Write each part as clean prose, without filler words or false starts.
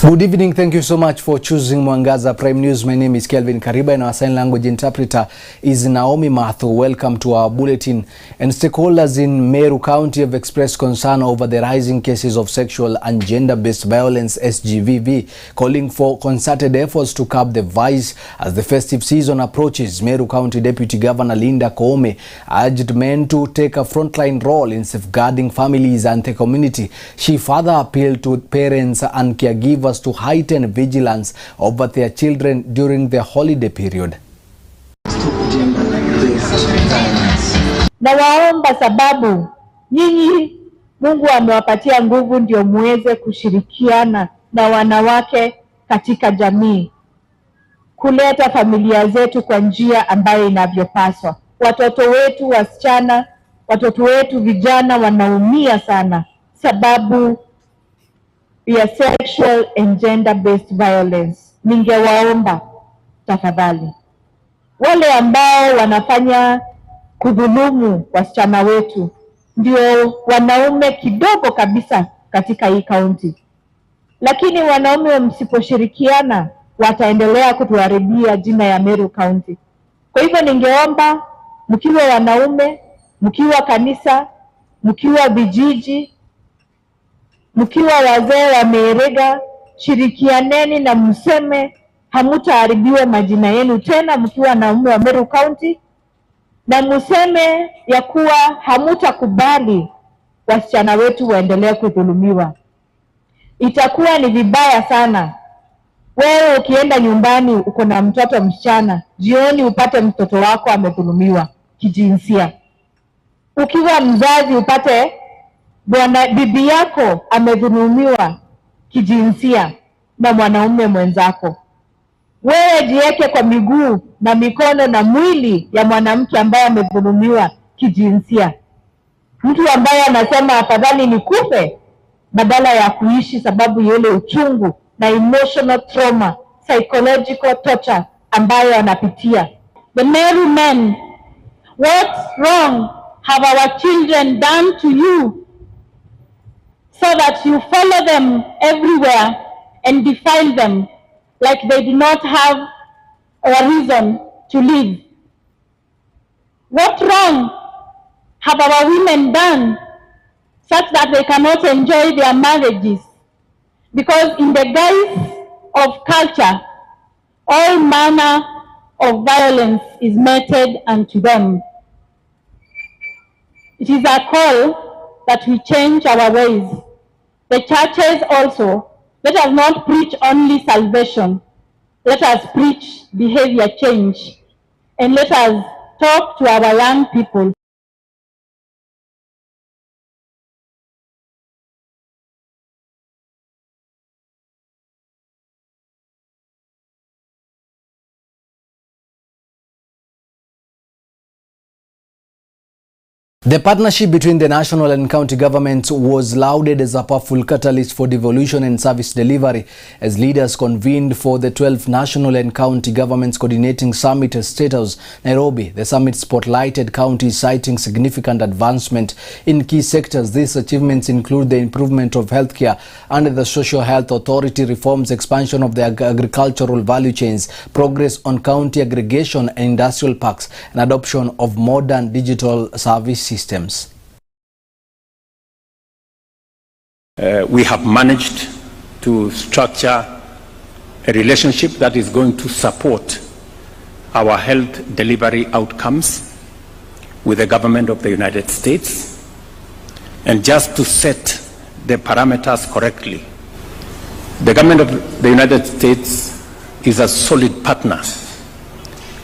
Good evening. Thank you so much for choosing Mwangaza Prime News. My name is Kelvin Kariba and our sign language interpreter is Naomi Mathu. Welcome to our bulletin. And stakeholders in Meru County have expressed concern over the rising cases of sexual and gender-based violence (SGVV), calling for concerted efforts to curb the vice as the festive season approaches. Meru County Deputy Governor Linda Koome urged men to take a frontline role in safeguarding families and the community. She further appealed to parents and caregivers to heighten vigilance over their children during the holiday period. Na waomba sababu nyinyi Mungu amewapatia nguvu ndio muweze kushirikiana na wanawake katika jamii kuleta familia zetu kwa njia ambayo inavyopaswa. Watoto wetu wasichana, watoto wetu vijana wanaumia sana sababu ya sexual and gender-based violence. Ningewaomba tafadhali wale ambao wanafanya kudhulumu wasichana wetu ndio wanaume kidogo kabisa katika hii kaunti, lakini wanaume msiposhirikiana wataendelea kutuharibia jina ya Meru County. Kwa hivyo ningeomba mkiwa wanaume, mkiwa kanisa, mkiwa vijiji, mkiwa wazee wa Merega, shirikianeni na mseme hamutaharibiwa majina yenu tena mkiwa wanaume wa Meru County, na mseme ya kuwa hamutakubali wasichana wetu waendelee kudhulumiwa. Itakuwa ni vibaya sana wewe ukienda nyumbani uko na mtoto msichana, jioni upate mtoto wako amedhulumiwa kijinsia. Ukiwa mzazi upate bibi yako amedhulumiwa kijinsia na mwanaume mwenzako. Wewe jiweke kwa miguu na mikono na mwili ya mwanamke ambaye amedhulumiwa kijinsia. Mtu ambaye anasema afadhali nikufe badala ya kuishi sababu ya ile uchungu na emotional trauma, psychological torture ambayo anapitia. The Meru men, what wrong have our children done to you so that you follow them everywhere and defile them like they do not have a reason to live? What wrong have our women done such that they cannot enjoy their marriages? Because in the guise of culture, all manner of violence is meted unto them. It is a call that we change our ways. The churches also, let us not preach only salvation. Let us preach behavior change. And let us talk to our young people. The partnership between the national and county governments was lauded as a powerful catalyst for devolution and service delivery as leaders convened for the 12th National and County Governments Coordinating Summit at State House, Nairobi. The summit spotlighted counties citing significant advancement in key sectors. These achievements include the improvement of healthcare under the Social Health Authority reforms, expansion of the agricultural value chains, progress on county aggregation and industrial parks, and adoption of modern digital service systems. We have managed to structure a relationship that is going to support our health delivery outcomes with the government of the United States. And just to set the parameters correctly, the government of the United States is a solid partner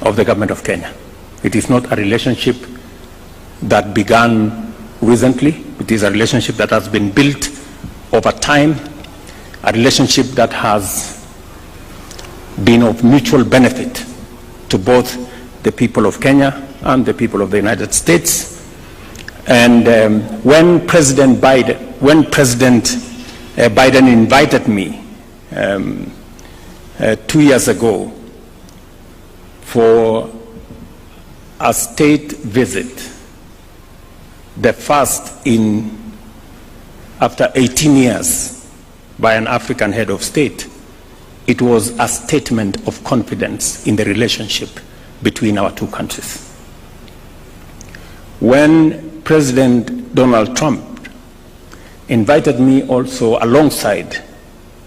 of the government of Kenya. It is not a relationship that began recently. It is a relationship that has been built over time, a relationship that has been of mutual benefit to both the people of Kenya and the people of the United States. And when President Biden invited me 2 years ago for a state visit, the first after 18 years by an African head of state, it was a statement of confidence in the relationship between our two countries. When President Donald Trump invited me also alongside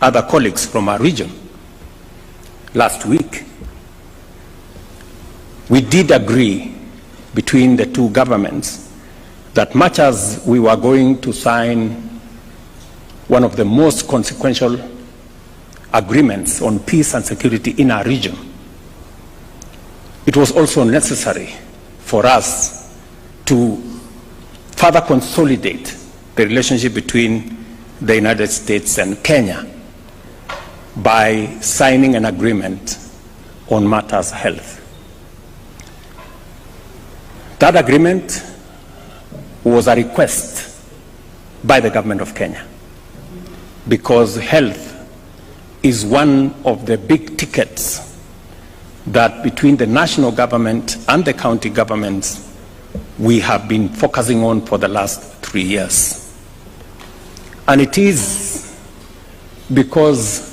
other colleagues from our region last week, we did agree between the two governments that much as we were going to sign one of the most consequential agreements on peace and security in our region, it was also necessary for us to further consolidate the relationship between the United States and Kenya by signing an agreement on matters health. That agreement was a request by the government of Kenya, because health is one of the big tickets that between the national government and the county governments we have been focusing on for the last 3 years. And it is because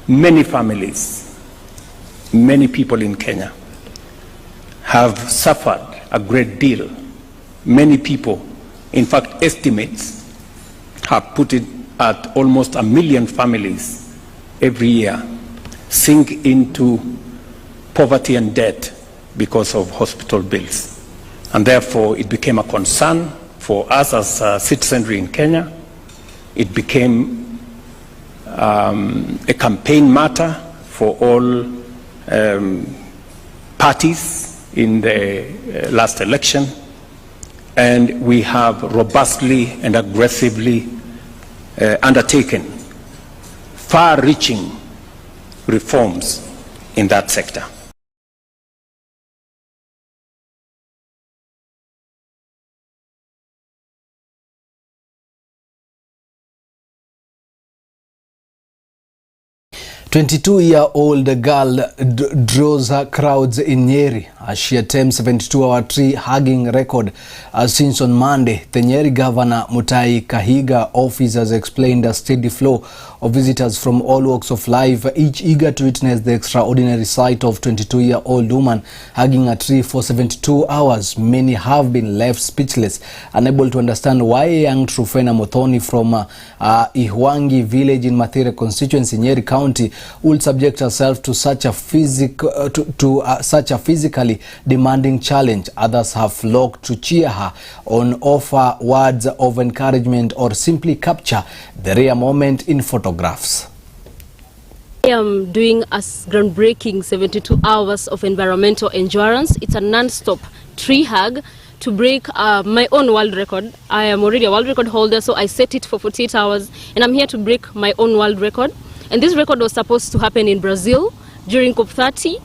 many families, many people in Kenya have suffered a great deal. Many people, in fact, estimates have put it at almost 1 million families every year sink into poverty and debt because of hospital bills. And therefore, it became a concern for us as citizenry in Kenya. It became a campaign matter for all parties in the last election. And we have robustly and aggressively undertaken far-reaching reforms in that sector. A 22-year-old girl draws her crowds in Nyeri as she attempts 72-hour tree-hugging record since on Monday. The Nyeri Governor Mutahi Kahiga office has explained a steady flow of visitors from all walks of life, each eager to witness the extraordinary sight of 22-year-old woman hugging a tree for 72 hours. Many have been left speechless, unable to understand why a young Trufena Muthoni from Ihwangi village in Mathire constituency, Nyeri County, would subject herself to such a physically demanding challenge. Others have flocked to cheer her on, offer words of encouragement, or simply capture the rare moment in photographs. I am doing a groundbreaking 72 hours of environmental endurance. It's a non-stop tree hug to break my own world record. I am already a world record holder, so I set it for 48 hours, and I'm here to break my own world record. And this record was supposed to happen in Brazil during COP30,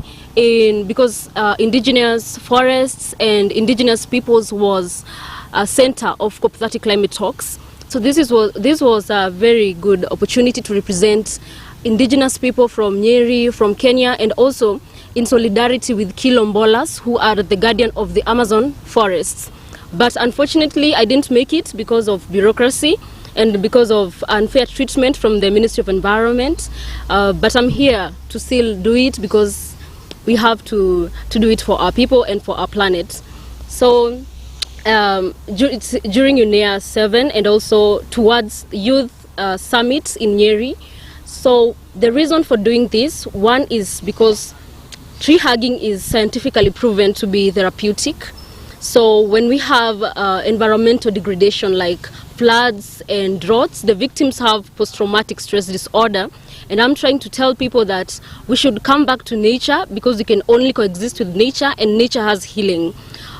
because indigenous forests and indigenous peoples was a center of COP30 climate talks. So this was a very good opportunity to represent indigenous people from Nyeri, from Kenya, and also in solidarity with Quilombolas, who are the guardian of the Amazon forests. But unfortunately, I didn't make it because of bureaucracy and because of unfair treatment from the Ministry of Environment. But I'm here to still do it because we have to do it for our people and for our planet. So it's during UNEA 7 and also towards youth summits in Nyeri. So the reason for doing this, one is because tree hugging is scientifically proven to be therapeutic. So when we have environmental degradation like floods and droughts, the victims have post-traumatic stress disorder. And I'm trying to tell people that we should come back to nature because we can only coexist with nature, and nature has healing.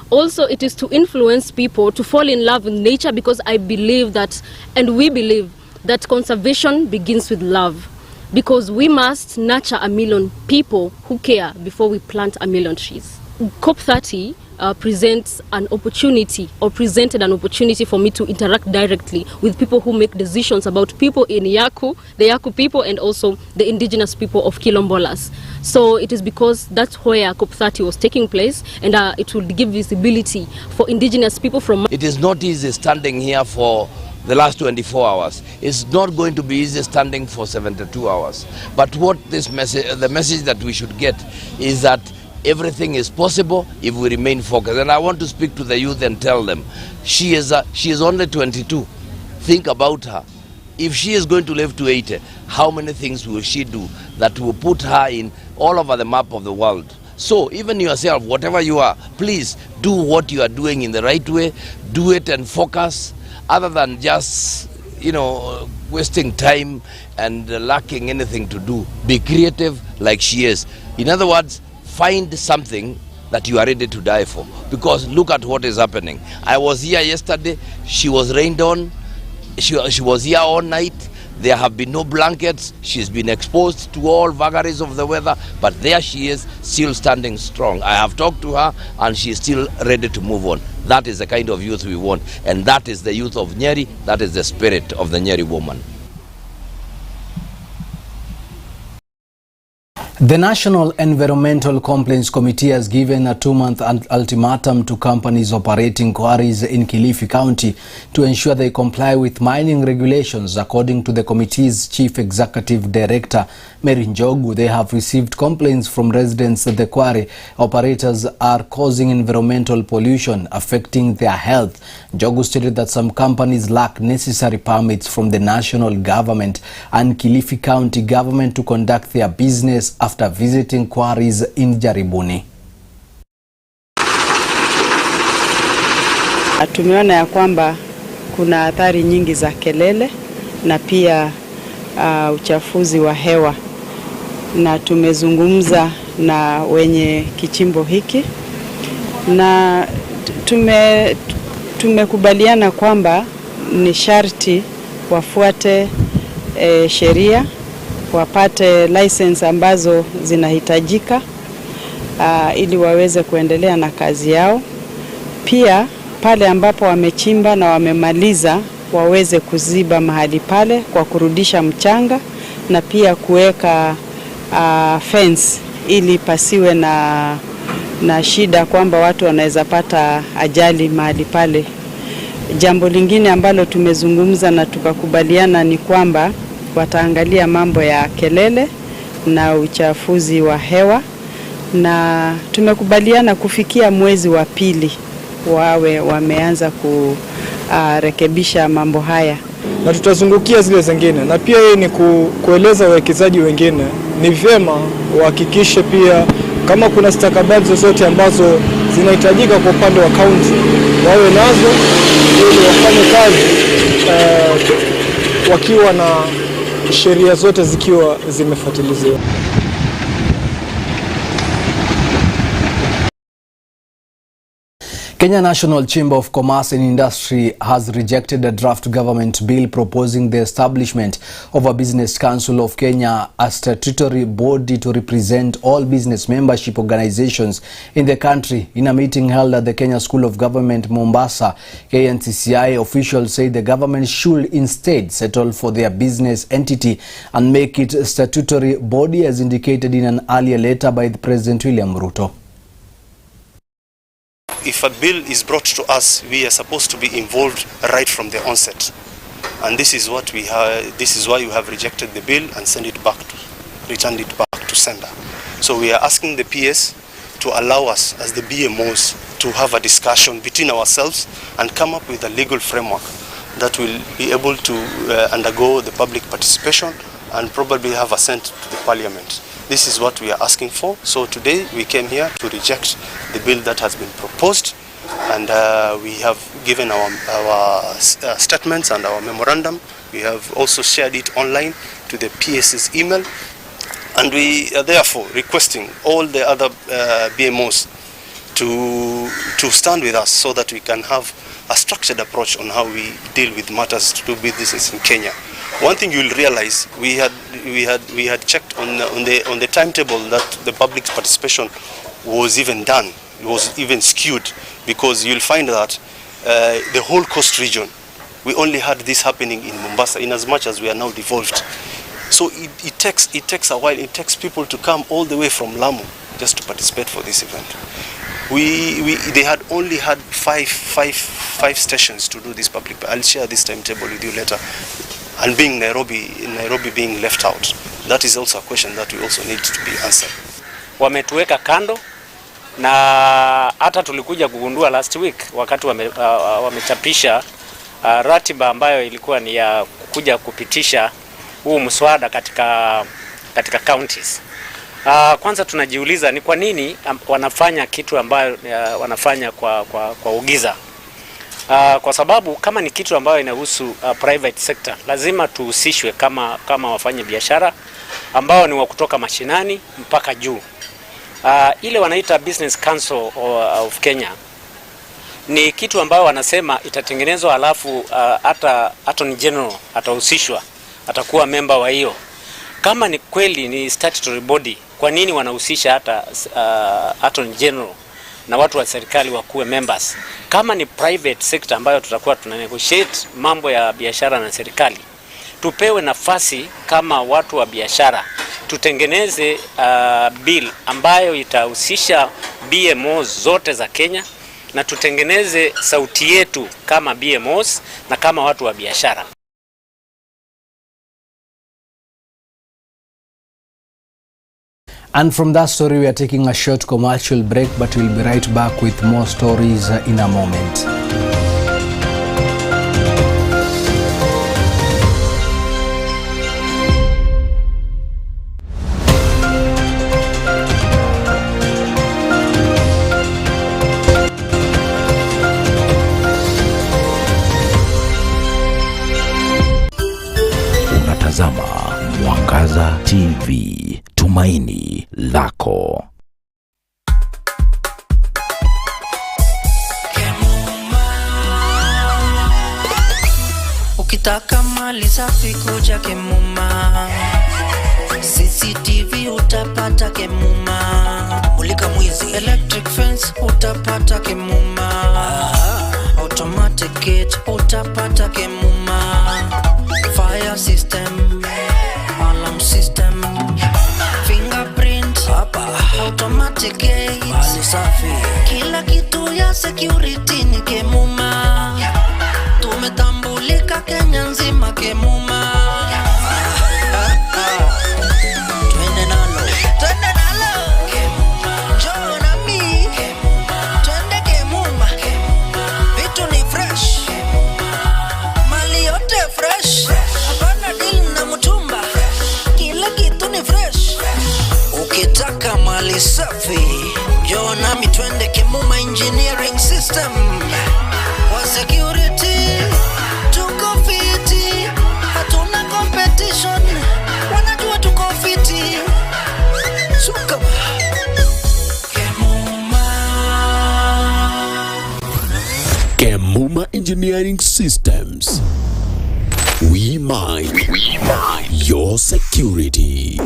Also, it is to influence people to fall in love with nature, because I believe that, and we believe that conservation begins with love. Because we must nurture 1 million people who care before we plant 1 million trees. COP30 presented an opportunity for me to interact directly with people who make decisions about people in Yaku, the Yaku people, and also the indigenous people of Quilombolas. So it is because that's where COP30 was taking place, and it will give visibility for indigenous people from... It is not easy standing here for the last 24 hours. It's not going to be easy standing for 72 hours. But what this message, the message that we should get is that everything is possible if we remain focused. And I want to speak to the youth and tell them, she is only 22. Think about her. If she is going to live to 80, how many things will she do that will put her in all over the map of the world? So even yourself, whatever you are, please do what you are doing in the right way. Do it and focus, other than just, wasting time and lacking anything to do. Be creative like she is. In other words, find something that you are ready to die for. Because look at what is happening. I was here yesterday. She was rained on. She was here all night. There have been no blankets. She's been exposed to all vagaries of the weather, but there she is, still standing strong. I have talked to her, and she's still ready to move on. That is the kind of youth we want, and that is the youth of Nyeri. That is the spirit of the Nyeri woman. The National Environmental Complaints Committee has given a 2-month ultimatum to companies operating quarries in Kilifi County to ensure they comply with mining regulations. According to the committee's Chief Executive Director, Mary Njogu, they have received complaints from residents that the quarry operators are causing environmental pollution, affecting their health. Njogu stated that some companies lack necessary permits from the national government and Kilifi County government to conduct their business after visiting quarries in Jaribuni. Tumeona ya kwamba kuna athari nyingi za kelele na pia uchafuzi wa hewa, na tumezungumza na wenye kichimbo hiki na tumekubaliana kwamba ni sharti wafuate sheria, wapate license ambazo zinahitajika ili waweze kuendelea na kazi yao. Pia pale ambapo wamechimba na wamemaliza waweze kuziba mahali pale kwa kurudisha mchanga na pia kuweka fence ili pasiwe na shida kwamba watu wanaweza pata ajali mahali pale. Jambo lingine ambalo tumezungumza na tukakubaliana ni kwamba wataangalia mambo ya kelele na uchafuzi wa hewa, na tumekubaliana kufikia mwezi wa pili wawe wameanza kurekebisha mambo haya. Na tutazungukia zile zingine, na pia hii ni kueleza wawekezaji wengine ni vyema wahakikishe pia kama kuna stakabadhi zozote ambazo zinahitajika kwa upande wa kaunti wawe nazo ili wafanye kazi wakiwa na sheria zote zikiwa zimefuatiliwa. Kenya National Chamber of Commerce and Industry has rejected a draft government bill proposing the establishment of a Business Council of Kenya, a statutory body to represent all business membership organizations in the country. In a meeting held at the Kenya School of Government, Mombasa, KNCCI officials say the government should instead settle for their business entity and make it a statutory body as indicated in an earlier letter by President William Ruto. If a bill is brought to us, we are supposed to be involved right from the onset, and this is what we have. This is why you have rejected the bill and returned it back to sender. So we are asking the PS to allow us as the BMOs to have a discussion between ourselves and come up with a legal framework that will be able to undergo the public participation and probably have assent to the Parliament. This is what we are asking for. So today we came here to reject the bill that has been proposed, and we have given our statements and our memorandum. We have also shared it online to the PS's email, and we are therefore requesting all the other BMOs to stand with us so that we can have a structured approach on how we deal with matters to do business in Kenya. One thing you'll realize, we had checked on the timetable that the public participation was even done. It was even skewed, because you'll find that the whole coast region, we only had this happening in Mombasa, in as much as we are now devolved. So it takes a while. It takes people to come all the way from Lamu just to participate for this event. They had only had five stations to do this public. I'll share this timetable with you later. And being Nairobi being left out, that is also a question that we also need to be answered. Wametuweka kando, na hata tulikuja kugundua last week wakati wamechapisha ratiba ambayo ilikuwa ni ya kuja kupitisha huu mswada katika counties. Kwanza tunajiuliza ni kwa nini wanafanya kitu ambayo wanafanya kwa ugiza. Kwa sababu kama ni kitu ambayo inahusu private sector, lazima tuhusishwe kama wafanya biashara ambao ni wa kutoka mashinani mpaka juu. Ile wanaita Business Council of Kenya ni kitu ambayo wanasema itatengenezwa, alafu hata Attorney General atahusishwa, atakuwa member wa hiyo. Kama ni kweli ni statutory body, kwa nini wanahusisha hata Attorney General na watu wa serikali wakuwe members? Kama ni private sector ambayo tutakuwa tunanegotiate mambo ya biashara na serikali, tupewe nafasi kama watu wa biashara, tutengeneze bill ambayo itahusisha BMOs zote za Kenya, na tutengeneze sauti yetu kama BMOs na kama watu wa biashara. And from that story, we are taking a short commercial break, but we'll be right back with more stories in a moment. Unatazama Mwangaza TV. Tumaini lako. Ukitaka mali safi kuja Kemuma, CCTV utapata Kemuma, mulika mwizi electric fence utapata Kemuma, automatic gate utapata Kemuma, fire system, alarm system, fingerprint hapa, automatic gate, mali safi, kila kitu ya security ni Kemuma. Tumetambulika Kenya nzima Kemuma. Twende nalo Kemuma, njoo na mi Kemuma, twende Kemuma. Vitu ni fresh mali yote fresh, hapana deal na mtumba, kila kitu ni fresh. Ukitaka mali safi, njoo na mi twende Kemuma Engineering System. Kwa security tuko fiti, hatuna competition, wanajua tuko fiti. Suka Kemuma Engineering Systems. We mind your security.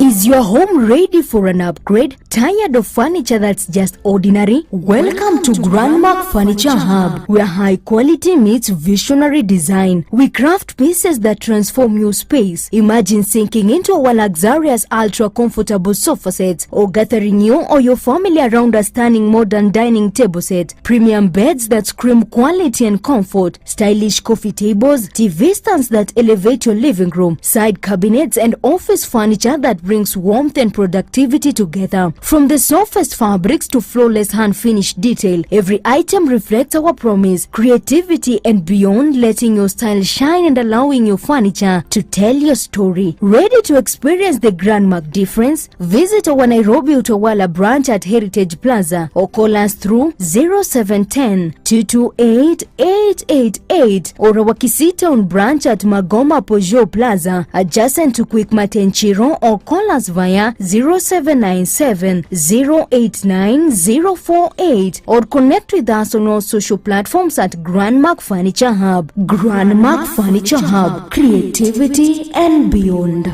Is your home ready for an upgrade? Tired of furniture that's just ordinary? Welcome to Grandmark Furniture Hub, where high quality meets visionary design. We craft pieces that transform your space. Imagine sinking into our luxurious ultra comfortable sofa sets, or gathering you or your family around a stunning modern dining table set. Premium beds that scream quality and comfort, stylish coffee tables, TV stands that elevate your living room, side cabinets and office furniture that brings warmth and productivity together. From the softest fabrics to flawless hand-finished detail, every item reflects our promise, creativity and beyond, letting your style shine and allowing your furniture to tell your story. Ready to experience the Grandmark difference? Visit our Nairobi Utawala branch at Heritage Plaza or call us through 0710-228-888 or our Kisitown branch at Magoma Peugeot Plaza adjacent to Quickmart Enchiro, or call us via 0797-089-048 or connect with us on all social platforms at Grandmark Furniture Hub. Grandmark Furniture Hub, creativity and beyond.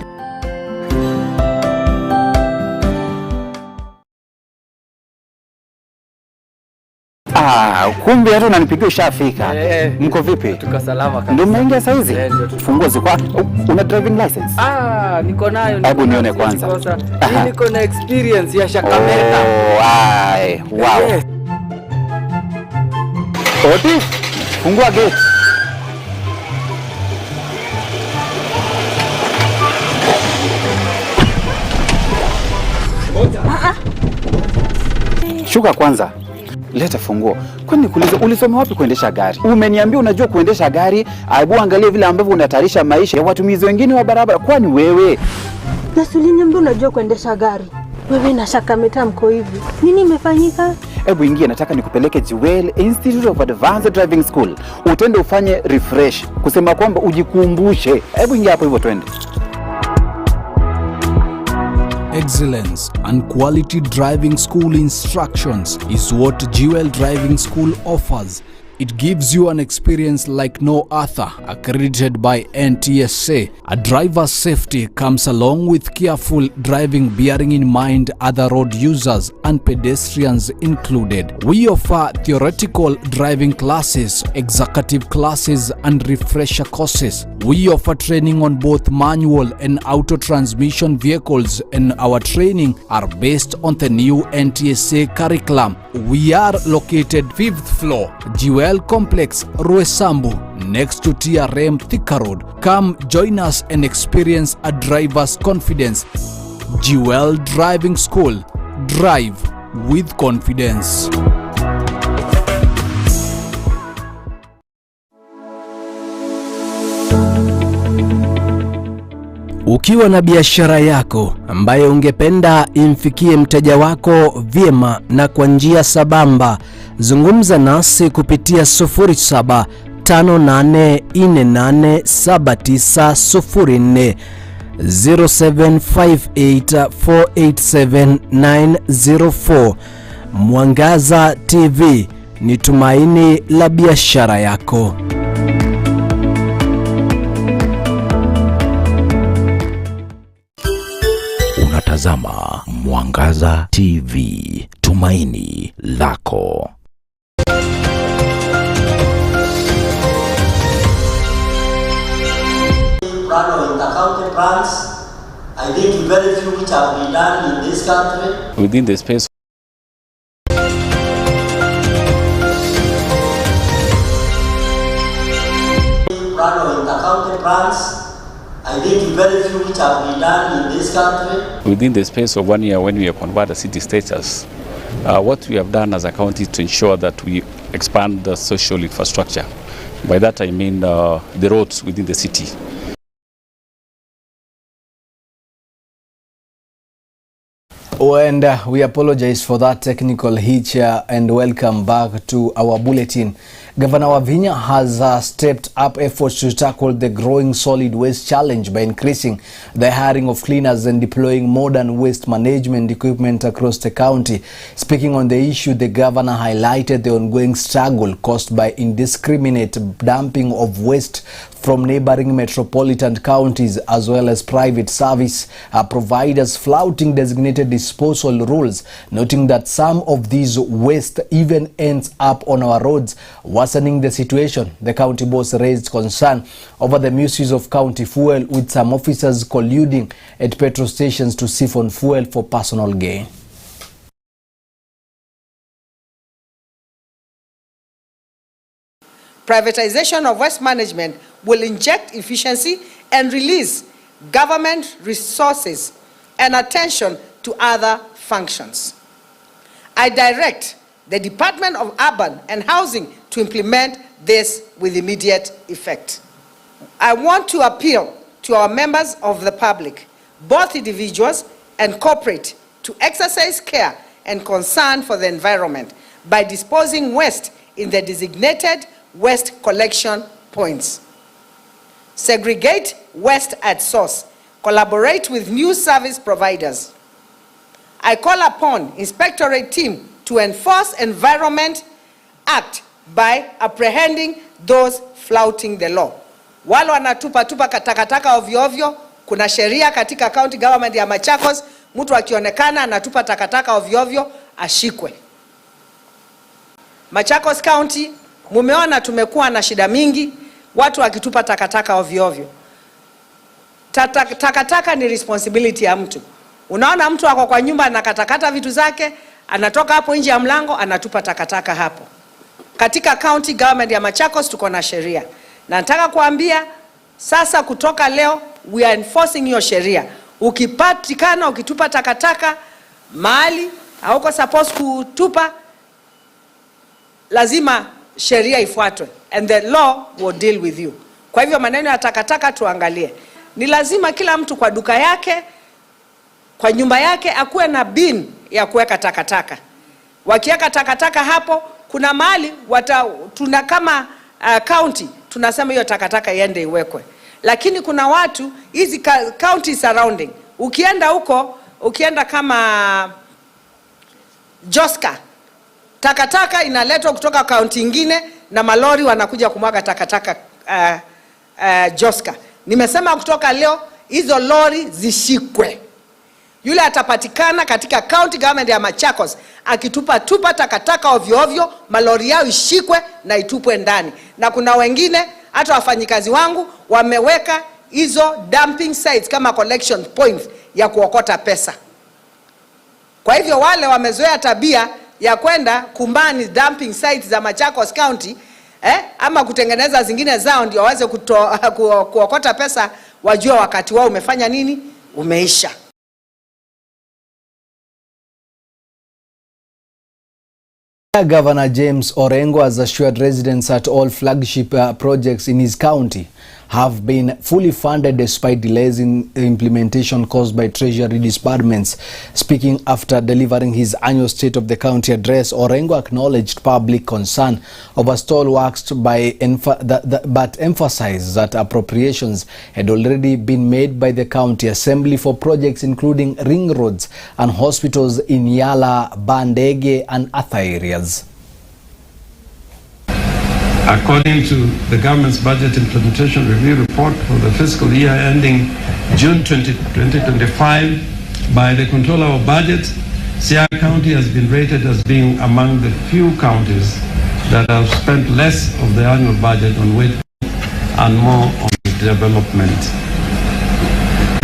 Kumbe hata unanipigia ushafika. Mko vipi? Tuko salama kabisa. Ndio mmeingia saa hizi? Funguo ziko. Una driving license? Niko nayo. Hebu nione kwanza. Mimi niko na experience ya shakameta. Wow. Yes. Oti, fungua gate. Shuka kwanza. Leta funguo. Kwani ulisoma wapi kuendesha gari? Umeniambia unajua kuendesha gari, aibu angalia vile ambavyo unatarisha maisha ya watumizi wengine wa barabara. Kwani wewe? Nasuliniambia unajua kuendesha gari. Wewe na shakameta mko hivi. Nini imefanyika? Hebu ingia, nataka nikupeleke Jewel Institute of Advanced Driving School. Utende ufanye refresh. Kusema kwamba ujikumbushe. Hebu ingia hapo hivyo twende. Excellence and quality driving school instructions is what Jewel Driving School offers. It gives you an experience like no other, accredited by NTSA. A driver's safety comes along with careful driving, bearing in mind other road users and pedestrians included. We offer theoretical driving classes, executive classes and refresher courses. We offer training on both manual and auto transmission vehicles, and our training are based on the new NTSA curriculum. We are located 5th floor, Jewel Complex, Ruesambu, next to TRM Thika Road. Come join us and experience a driver's confidence. Jewel Driving School. Drive with confidence. Ukiwa na biashara yako ambayo ungependa imfikie mteja wako vyema na kwa njia sabamba, zungumza nasi kupitia 0758487904, 0758487904. Mwangaza TV ni tumaini la biashara yako. Unatazama Mwangaza TV, tumaini lako. Plan of inter-county plans, I think very few which have been done in this country. Within the space Plan of inter-county plans, I think very few which have been done in this country. Within the space of 1 year, when we acquired the city status, what we have done as a county is to ensure that we expand the social infrastructure. By that I mean the roads within the city. And we apologize for that technical hitch and welcome back to our bulletin. Governor Wavinya has stepped up efforts to tackle the growing solid waste challenge by increasing the hiring of cleaners and deploying modern waste management equipment across the county. Speaking on the issue, the governor highlighted the ongoing struggle caused by indiscriminate dumping of waste from neighboring metropolitan counties, as well as private service providers flouting designated disposal rules, noting that some of these waste even ends up on our roads, worsening the situation. The county boss raised concern over the misuse of county fuel, with some officers colluding at petrol stations to siphon fuel for personal gain. Privatization of waste management will inject efficiency and release government resources and attention to other functions. I direct the Department of Urban and Housing to implement this with immediate effect. I want to appeal to our members of the public, both individuals and corporate, to exercise care and concern for the environment by disposing waste in the designated waste collection points. Segregate waste at source. Collaborate with new service providers. I call upon Inspectorate team to enforce Environment Act by apprehending those flouting the law. Wale wanatupa takataka ovyo ovyo, kuna sheria katika county government ya Machakos, mtu akionekana anatupa takataka ovyo ovyo ashikwe. Machakos County, mumeona tumekuwa na shida mingi, watu wakitupa takataka ovyo ovyo. Takataka ni responsibility ya mtu. Unaona mtu ako kwa nyumba anakatakata vitu zake, anatoka hapo nje ya mlango anatupa takataka hapo. Katika county government ya Machakos tuko na sheria. Na nataka kuambia sasa kutoka leo we are enforcing hiyo sheria. Ukipatikana ukitupa takataka mahali hauko supposed kutupa, lazima sheria ifuatwe and the law will deal with you. Kwa hivyo maneno ya takataka tuangalie. Ni lazima kila mtu kwa duka yake, kwa nyumba yake akuwe na bin ya kuweka takataka. Wakiweka takataka hapo, kuna mahali tuna kama county tunasema hiyo takataka iende iwekwe. Lakini kuna watu hizi county surrounding, ukienda huko, ukienda kama Joska, takataka inaletwa kutoka county ingine na malori wanakuja kumwaga takataka Joska. Nimesema kutoka leo hizo lori zishikwe. Yule atapatikana katika county government ya Machakos akitupa takataka ovyo ovyo, malori yao ishikwe na itupwe ndani. Na kuna wengine hata wafanyikazi wangu wameweka hizo dumping sites kama collection points ya kuokota pesa. Kwa hivyo wale wamezoea tabia ya kwenda kumbani dumping sites za Machakos County, ama kutengeneza zingine zao ndio waweze kuokota pesa, wajua wakati wao umefanya nini, umeisha. Governor James Orengo has assured residents at all flagship projects in his county have been fully funded despite delays in implementation caused by treasury disbursements. Speaking after delivering his annual State of the County address, Orengo acknowledged public concern over stall works but emphasized that appropriations had already been made by the county assembly for projects including ring roads and hospitals in Yala, Bandege and other areas. According to the government's budget implementation review report for the fiscal year ending June 2025 by the Controller of Budget, Siaya County has been rated as being among the few counties that have spent less of the annual budget on weight and more on development.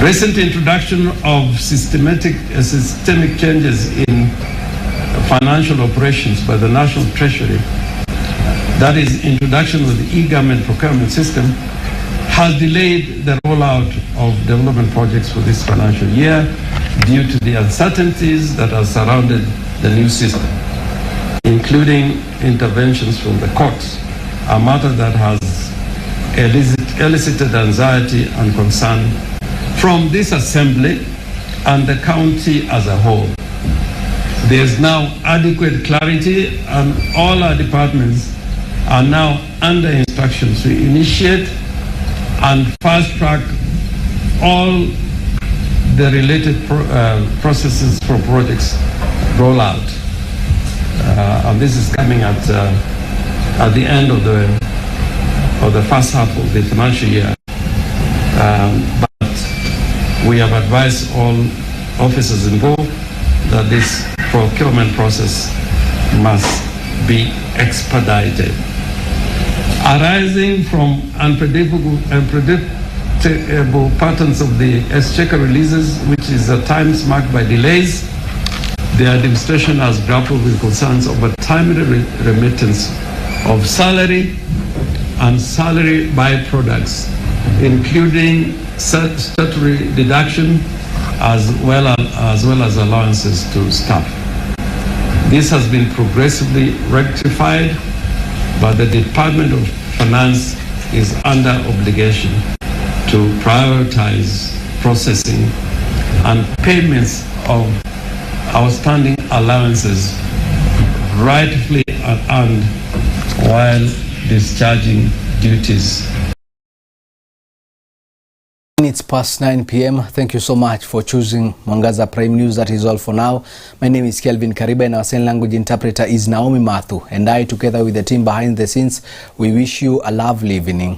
Recent introduction of systemic changes in financial operations by the National Treasury, that is, introduction of the e-government procurement system, has delayed the rollout of development projects for this financial year due to the uncertainties that have surrounded the new system, including interventions from the courts, a matter that has elicited anxiety and concern from this assembly and the county as a whole. There is now adequate clarity, and all our departments are now under instructions to initiate and fast-track all the related processes for projects rollout. And this is coming at the end of the first half of the financial year. But we have advised all officers involved that this procurement process must be expedited. Arising from unpredictable patterns of the exchequer releases, which is at times marked by delays, the administration has grappled with concerns over timely remittance of salary and salary byproducts, including statutory deduction as well as allowances to staff. This has been progressively rectified, but the Department of Finance is under obligation to prioritize processing and payments of outstanding allowances rightfully earned while discharging duties. It's past 9 p.m. Thank you so much for choosing Mwangaza Prime News. That is all for now. My name is Kelvin Kariba and our sign language interpreter is Naomi Mathu. And I, together with the team behind the scenes, we wish you a lovely evening.